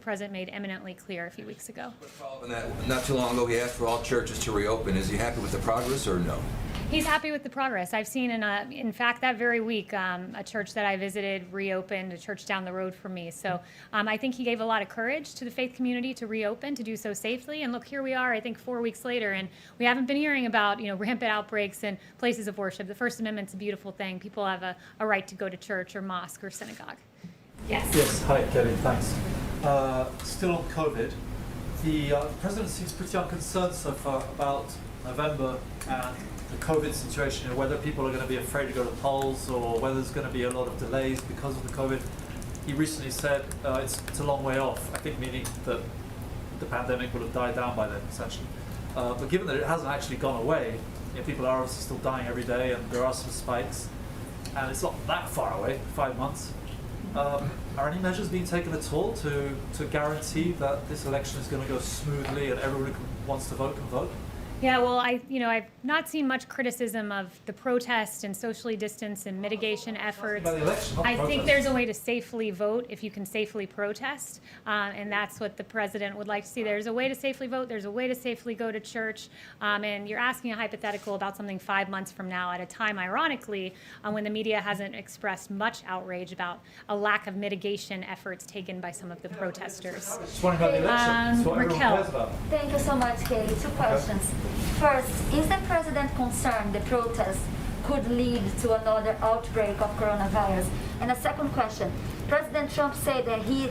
President made eminently clear a few weeks ago. And that, not too long ago, he asked for all churches to reopen. Is he happy with the progress or no? He's happy with the progress. I've seen, in fact, that very week, a church that I visited reopened, a church down the road from me. So I think he gave a lot of courage to the faith community to reopen, to do so safely. And look, here we are, I think 4 weeks later, and we haven't been hearing about, rampant outbreaks in places of worship. The First Amendment's a beautiful thing. People have a right to go to church or mosque or synagogue. Yes. Yes, hi, Kelly, thanks. Still on COVID, the President seems pretty unconcerned so far about November and the COVID situation, whether people are going to be afraid to go to polls or whether there's going to be a lot of delays because of the COVID. He recently said it's a long way off, I think meaning that the pandemic would have died down by then, essentially. But given that it hasn't actually gone away, people are obviously still dying every day and there are some spikes, and it's not that far away, 5 months. Are any measures being taken at all to guarantee that this election is going to go smoothly and everyone who wants to vote can vote? Yeah, well, I've not seen much criticism of the protest and socially distanced and mitigation efforts. About the election, not I think protest. there's a way to safely vote if you can safely protest, and that's what the president would like to see. There's a way to safely vote. There's a way to safely go to church, and you're asking a hypothetical about something 5 months from now at a time, ironically, when the media hasn't expressed much outrage about a lack of mitigation efforts taken by some of the protesters. Just wondering about the election. That's what everyone Raquel. cares about. Thank you so much, Katie. Two questions. First, is the president concerned the protests could lead to another outbreak of coronavirus? And a second question, President Trump said that he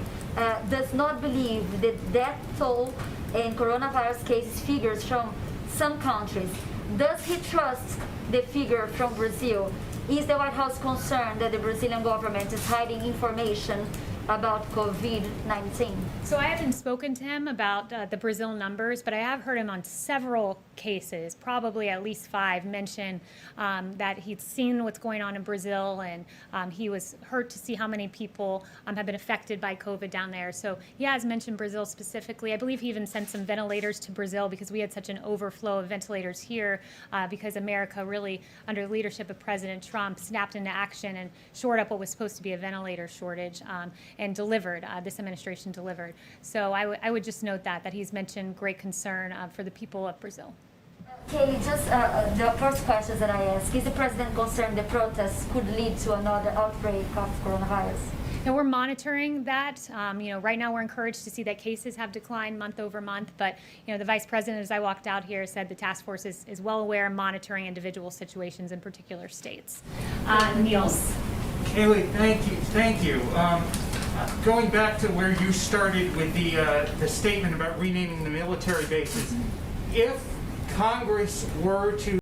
does not believe the death toll in coronavirus cases figures from some countries. Does he trust the figure from Brazil? Is the White House concerned that the Brazilian government is hiding information about COVID-19? So I haven't spoken to him about the Brazil numbers, but I have heard him on several cases, probably at least 5, mention that he'd seen what's going on in Brazil, and he was hurt to see how many people have been affected by COVID down there. So he has mentioned Brazil specifically. I believe he even sent some ventilators to Brazil because we had such an overflow of ventilators here because America really, under the leadership of President Trump, snapped into action and shored up what was supposed to be a ventilator shortage and delivered, this administration delivered. So I would just note that he's mentioned great concern for the people of Brazil. Katie, just the first question that I asked, is the president concerned the protests could lead to another outbreak of coronavirus? And we're monitoring that. Right now we're encouraged to see that cases have declined month over month, but the vice president, as I walked out here, said the task force is well aware and monitoring individual situations in particular states. Niels. Kaylee, thank you. Going back to where you started with the statement about renaming the military bases, if Congress were to